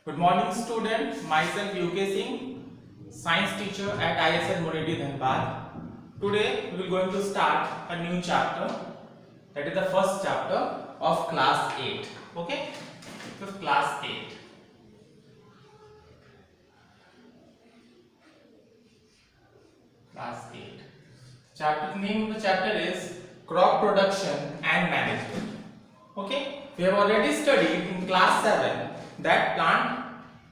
Good morning, student. Myself UK Singh, science teacher at ISL Monity Dhanbad. Today we will going to start a new chapter. That is the first chapter of class 8. Okay, so class 8. Class 8. Chapter name of the chapter is crop production and management. Okay, we have already studied in class 7 that plant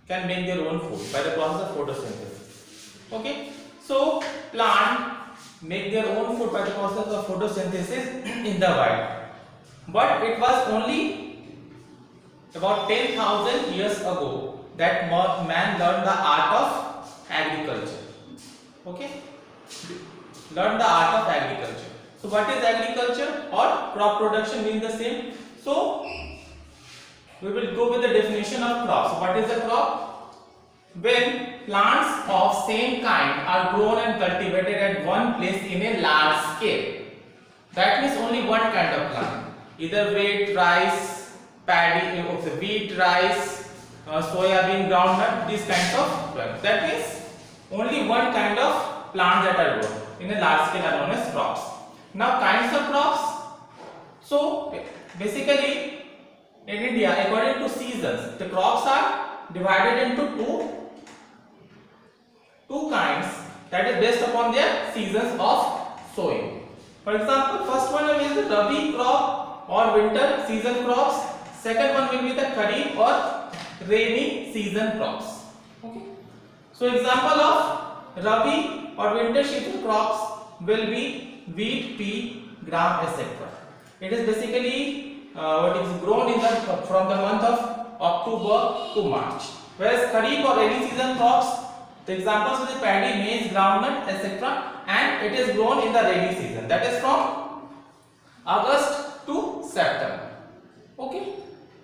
can make their own food by the process of photosynthesis. Okay, so plant make their own food by the process of photosynthesis in the wild, but it was only about 10,000 years ago that man learned the art of agriculture. Okay, learn the art of agriculture. So what is agriculture or crop production means the same. So we will go with the definition of crop. So what is a crop? When plants of same kind are grown and cultivated at one place in a large scale. That means only one kind of plant. Either wheat, rice, paddy, wheat, rice, soya bean, groundnut, these kinds of plants. That means only one kind of plants that are grown in a large scale are known as crops. Now kinds of crops. So basically in India, according to seasons, the crops are divided into two kinds, that is based upon their seasons of sowing. For example, first one is the Rabi crop or winter season crops. Second one will be the Kharif or rainy season crops. Okay. So example of Rabi or winter season crops will be wheat, pea, gram, etc. It is basically what is grown in from the month of October to March. Whereas Kharif or rainy season crops, the examples will be paddy, maize, groundnut, etc. And it is grown in the rainy season. That is from August to September. Okay.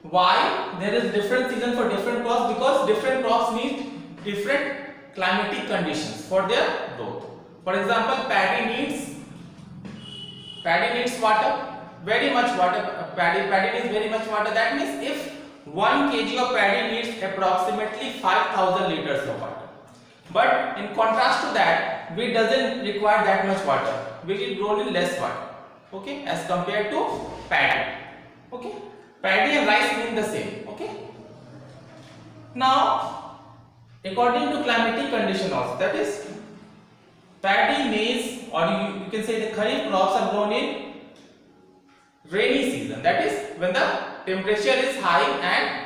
Why there is different season for different crops? Because different crops need different climatic conditions for their growth. For example, paddy needs water. Very much water. Paddy needs very much water. That means if 1 kg of paddy needs approximately 5,000 liters of water. But in contrast to that, wheat doesn't require that much water. Wheat is grown in less water. Okay, as compared to paddy. Okay, paddy and rice mean the same. Okay. Now, according to climatic condition also, that is paddy, maize, or you can say the kharif crops are grown in rainy season. That is when the temperature is high and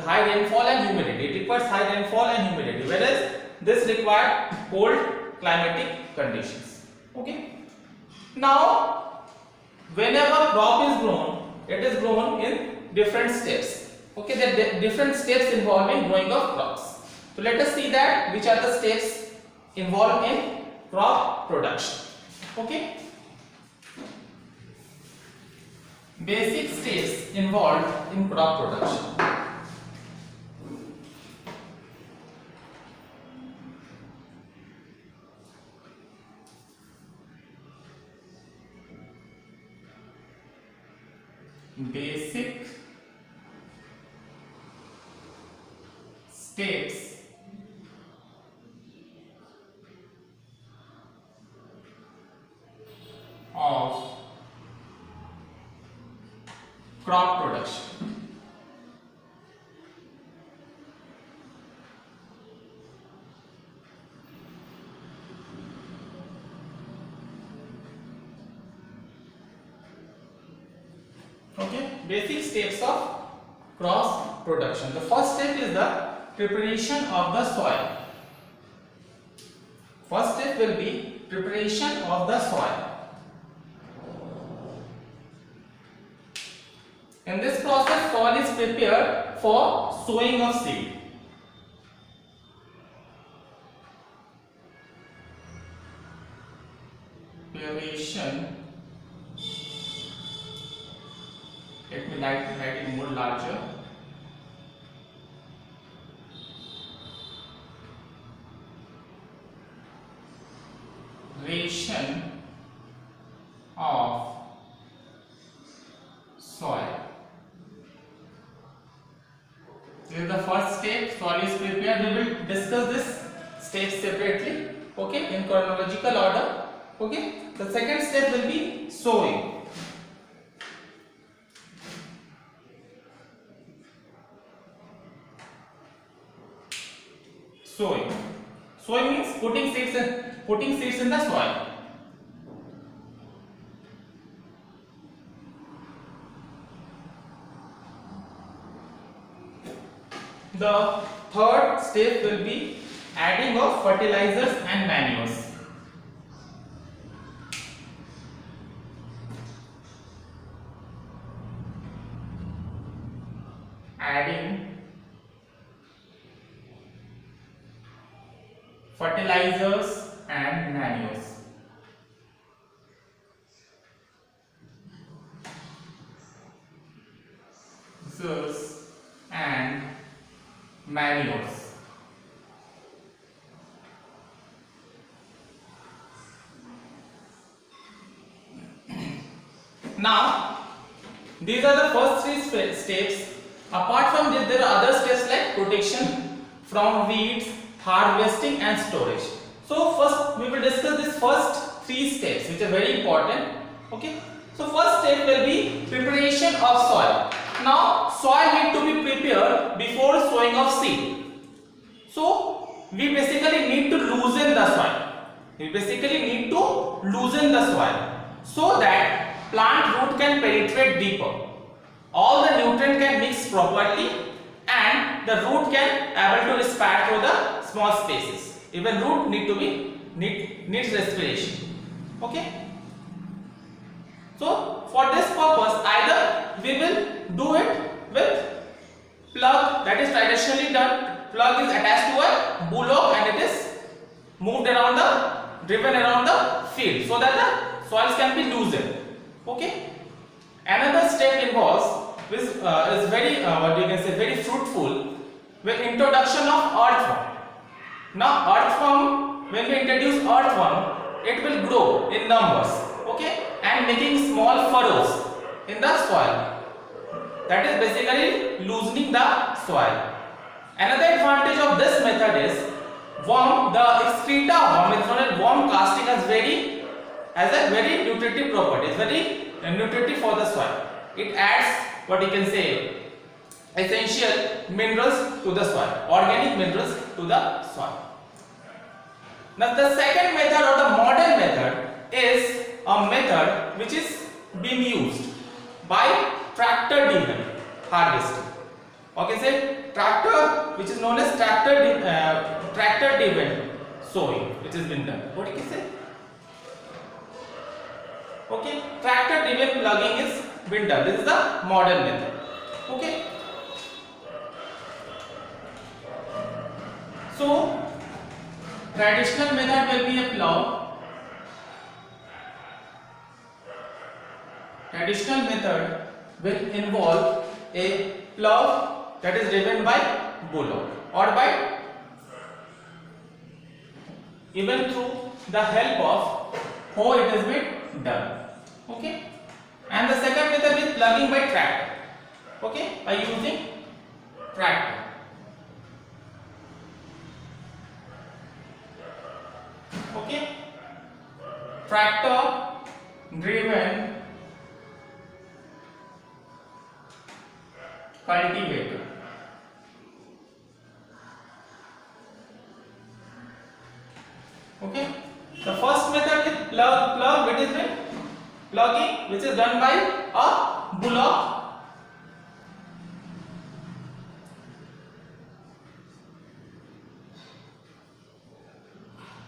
high rainfall and humidity. It requires high rainfall and humidity, whereas this requires cold climatic conditions. Okay. Now, whenever crop is grown, it is grown in different steps. Okay, there are different steps involving growing of crops. So let us see that which are the steps involved in crop production. Okay. Basic steps involved in crop production. Basic steps of crop production. Okay, basic steps of crop production. The first step is the preparation of the soil. First step will be preparation of the soil. In this process, soil is prepared for sowing of seed. Preparation. Let me write it more larger. Preparation of soil. This is the first step. Soil is prepared. We will discuss this step separately. Okay, in chronological order. Okay. The second step will be sowing. Sowing. Sowing means putting seeds in the soil. The third step will be adding of fertilizers and manures. Adding fertilizers and manures. And manures. Now, these are the first three steps. Apart from this, there are other steps like protection from weeds, harvesting and storage. So first we will discuss this first three steps which are very important. Okay. So first step will be preparation of soil. Now soil need to be prepared before sowing of seed. So we basically need to loosen the soil. We basically need to loosen the soil so that plant root can penetrate deeper. All the nutrient can mix properly and the root can able to spread through the small spaces. Even root needs respiration. Okay. So for this purpose, either we will do it with plug, that is traditionally done. Plug is attached to a bullock and it is driven around the field so that the soils can be loosened. Okay. Another step involves is very very fruitful with introduction of earthworm. Now earthworm, when we introduce earthworm, it will grow in numbers, okay, and making small furrows in the soil. That is basically loosening the soil. Another advantage of this method is worm, the excreta worm is known as worm casting has a very nutritive property. It's very nutritive for the soil. It adds what you can say essential minerals to the soil, organic minerals to the soil. Now the second method or the modern method is a method which is being used by tractor driven harvesting. Okay, say tractor, which is known as tractor driven sowing, which has been done. What do you say? Okay, tractor driven plugging is been done. This is the modern method. Okay. So traditional method will be a plow. Traditional method will involve a plow that is driven by bullock or by even through the help of hoe it has been done. Okay. And the second method is plugging by tractor. Okay, by using tractor. Okay, tractor driven cultivator. Okay, the first method is plug, which is plugging, which is done by a bullock.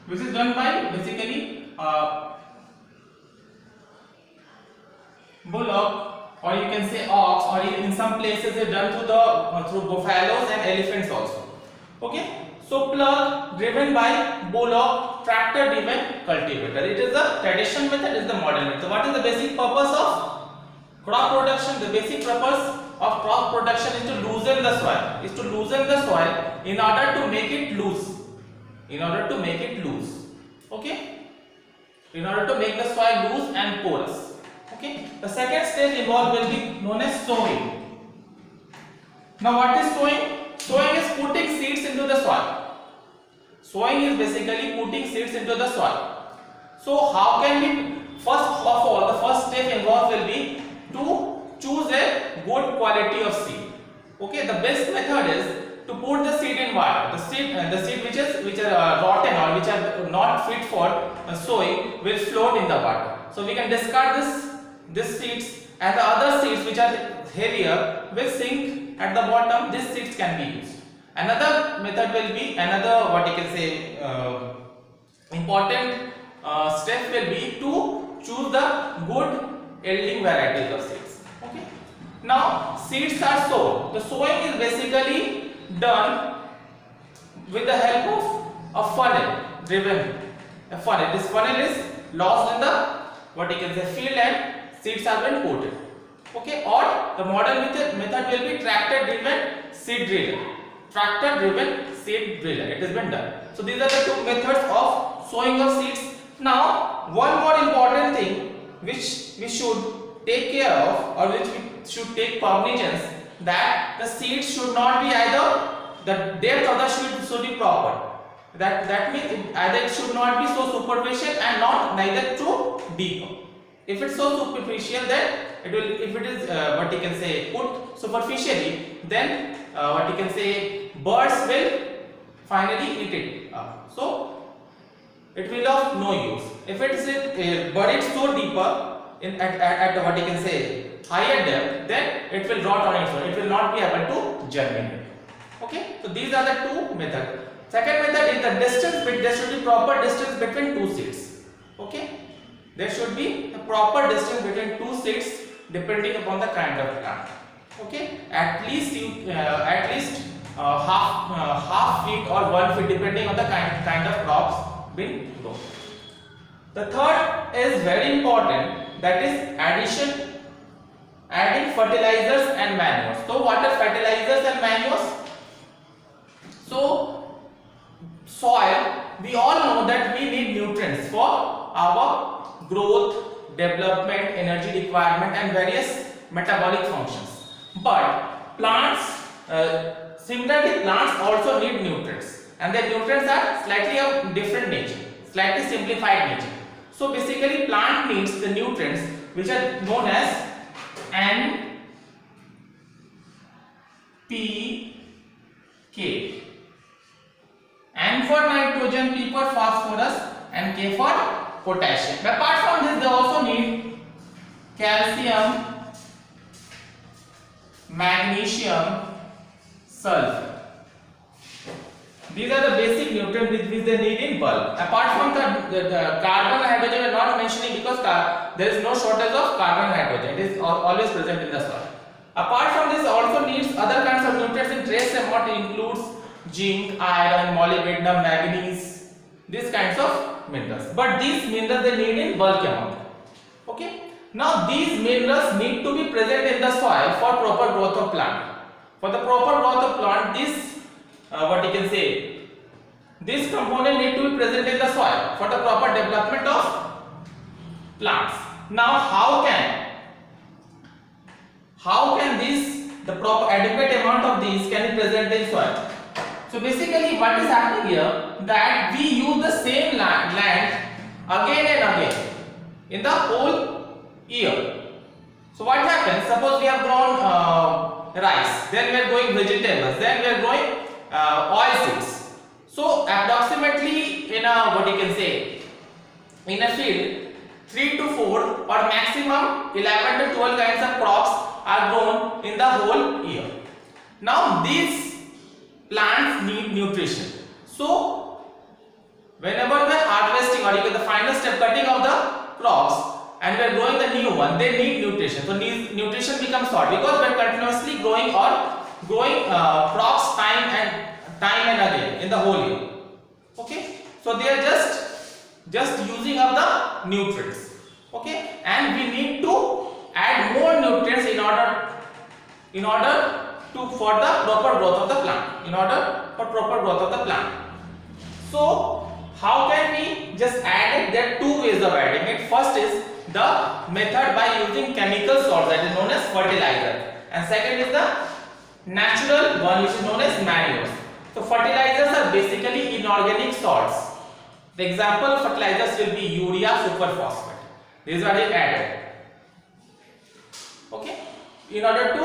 Which is done by basically bullock, or you can say ox, or in some places it's done through buffaloes and elephants also. Okay, so plug driven by bullock, tractor driven cultivator. It is the traditional method, is the modern method. So what is the basic purpose of crop production? The basic purpose of crop production is to loosen the soil. In order to make it loose. Okay, in order to make the soil loose and porous. Okay, the second stage involved will be known as sowing. Now what is sowing? Sowing is putting seeds into the soil. Sowing is basically putting seeds into the soil. So how can we, first of all, the first step involved will be to choose a good quality of seed. Okay, the best method is to put the seed in water. The seed which are rotten or which are not fit for sowing will float in the water. So we can discard this seeds, and the other seeds which are heavier will sink at the bottom. These seeds can be used. Another method will be, another what you can say important step will be to choose the good yielding varieties of seeds. Okay. Now seeds are sown. The sowing is basically done with the help of a funnel driven. A funnel. This funnel is lodged in the what you can say field, and seeds are been coated. Okay. Or the modern method will be tractor driven seed driller. Tractor driven seed driller. It has been done. So these are the two methods of sowing of seeds. Now one more important thing which we should take care of, or which we should take cognizance, that the seeds should not be either, the depth of the seed should be proper. That means either it should not be so superficial and not neither too deep. If it's so superficial, then it will, if it is what you can say put superficially, then what you can say birds will finally eat it up. So it will of no use. If it is buried so deeper at what you can say higher depth, then it will rot on its own. It will not be able to germinate. Okay, so these are the two methods. Second method is the distance. There should be proper distance between two seeds. Okay, there should be a proper distance between two seeds depending upon the kind of plant. Okay, at least half feet or 1 feet depending on the kind of crops being grown. The third is very important, that is adding fertilizers and manures. So what are fertilizers and manures? So soil, we all know that we need nutrients for our growth, development, energy requirement and various metabolic functions. But plants, similarly plants also need nutrients, and their nutrients are slightly of different nature, slightly simplified nature. So basically plant needs the nutrients which are known as N, P, K. N for nitrogen, P for phosphorus and K for potassium. Apart from this, they also need calcium, magnesium, sulfur. These are the basic nutrients which they need in bulk. Apart from the carbon and hydrogen, we are not mentioning because there is no shortage of carbon and hydrogen. It is always present in the soil. Apart from this, also needs other kinds of nutrients in trace amount. Includes zinc, iron, molybdenum, manganese, these kinds of minerals. But these minerals they need in bulk amount. Okay. Now these minerals need to be present in the soil for proper growth of plant. For the proper growth of plant, this what you can say, this component need to be present in the soil for the proper development of plants. Now how can this, the proper adequate amount of these can be present in soil? So basically what is happening here, that we use the same land again and again in the whole year. So what happens, suppose we have grown rice, then we are growing vegetables, then we are growing oil seeds. So approximately in a what you can say, in a field 3 to 4 or maximum 11 to 12 kinds of crops are grown in the whole year. Now these plants need nutrition. So whenever we are harvesting, or even the final step cutting of the crops, and we are growing the new one, they need nutrition. So nutrition becomes short because we are continuously growing crops time and again in the whole year. Okay, so they are just using up the nutrients. Okay, and we need to add more nutrients in order to for the proper growth of the plant. So how can we just add it? There are two ways of adding it. First is the method by using chemical salts, that is known as fertilizer, and second is the natural one which is known as manures. So fertilizers are basically inorganic salts. The example of fertilizers will be urea, superphosphate. These are added. Okay, in order to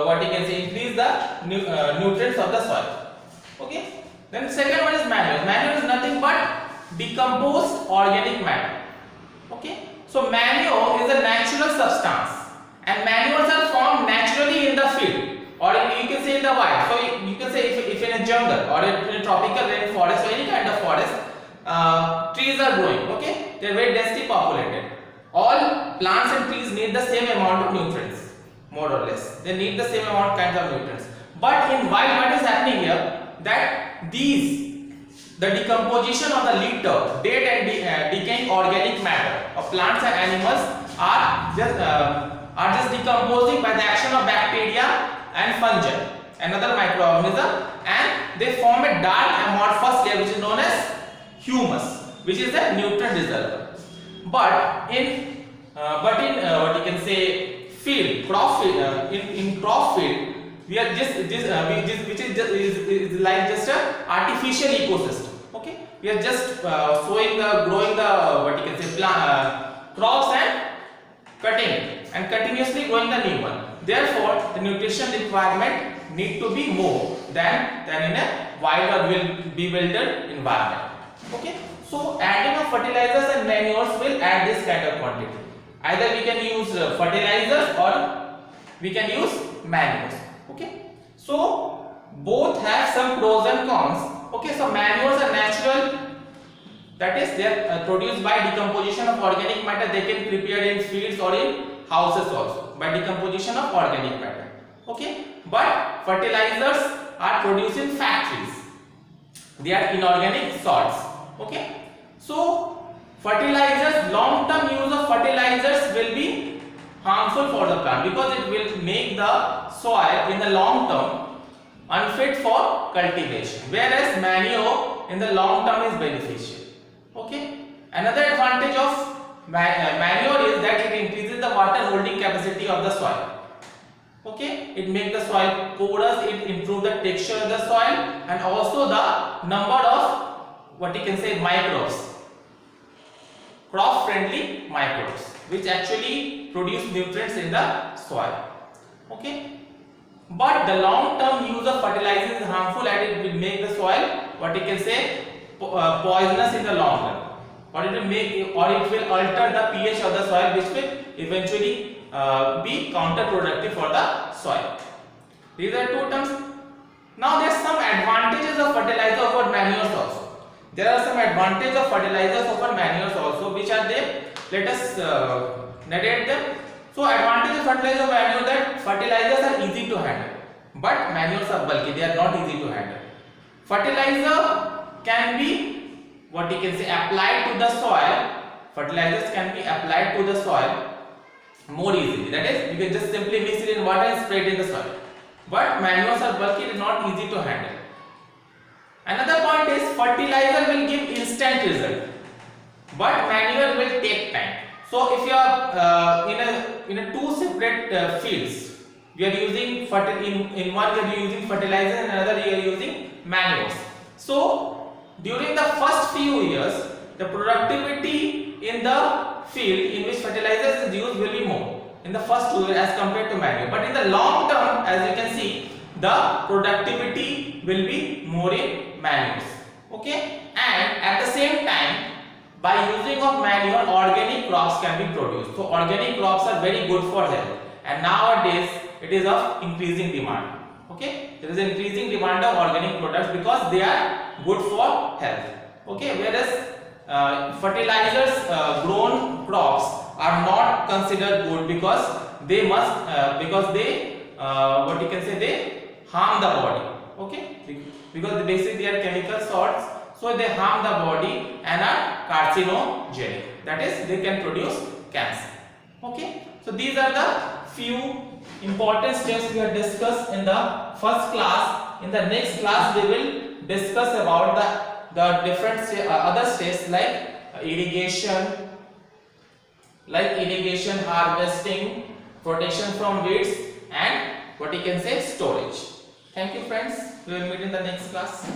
what you can say increase the nutrients of the soil. Okay, then second one is manure. Manure is nothing but decomposed organic matter. Okay, so manure is a natural substance, and manures are formed naturally in the field, or you can say in the wild. So you can say if in a jungle or in a tropical rainforest or any kind of forest, trees are growing. Okay, they are very densely populated. All plants and trees need the same amount of nutrients, more or less. They need the same amount kinds of nutrients. But in wild, what is happening here? That the decomposition of the litter, dead and decaying organic matter of plants and animals are just decomposing by the action of bacteria and fungi, another microorganism, and they form a dark amorphous layer which is known as humus, which is a nutrient reservoir. But in what you can say crop field, in crop field, we are which is like just a artificial ecosystem. Okay, we are just growing the what you can say crops and cutting and continuously growing the new one. Therefore, the nutrition requirement need to be more than in a wild or bewildered environment. Okay, so adding of fertilizers and manures will add this kind of quantity. Either we can use fertilizers or we can use manures. Okay, so both have some pros and cons. Okay, so manures are natural, that is they are produced by decomposition of organic matter. They can prepare in fields or in houses also by decomposition of organic matter. Okay, but fertilizers are produced in factories. They are inorganic salts. Okay, so fertilizers, long-term use of fertilizers will be harmful for the plant because it will make the soil in the long term unfit for cultivation, whereas manure in the long term is beneficial. Okay, another advantage of manure is that it increases the water holding capacity of the soil. Okay, it makes the soil porous, it improves the texture of the soil, and also the number of what you can say microbes, crop friendly microbes, which actually produce nutrients in the soil. Okay, but the long term use of fertilizers is harmful and it will make the soil what you can say poisonous in the long run, or it will alter the pH of the soil, which will eventually be counterproductive for the soil. These are two terms. Now there are some advantages of fertilizer over manures also. There are some advantages of fertilizers over manures also, which are there. Let us narrate them. So advantage of fertilizer over manure, that fertilizers are easy to handle, but manures are bulky, they are not easy to handle. Fertilizer can be what you can say applied to the soil. Fertilizers can be applied to the soil more easily. That is, you can just simply mix it in water and spray it in the soil. But manures are bulky, it is not easy to handle. Another point is fertilizer will give instant result, but manure will take time. So if you are in a two separate fields, we are using in one we are using fertilizer and another we are using manures. So during the first few years, the productivity in the field in which fertilizers is used will be more in the first 2 years as compared to manure. But in the long term, as you can see, the productivity will be more in manures. Okay, and at the same time, by using of manure, organic crops can be produced. So organic crops are very good for health, and nowadays it is of increasing demand. Okay, there is an increasing demand of organic products because they are good for health. Okay, whereas fertilizers grown crops are not considered good because they what you can say they harm the body. Okay, because basically they are chemical salts, so they harm the body and are carcinogenic. That is, they can produce cancer. Okay, so these are the few important steps we have discussed in the first class. In the next class, we will discuss about the different other steps like irrigation, harvesting, protection from weeds, and what you can say storage. Thank you friends. We will meet in the next class.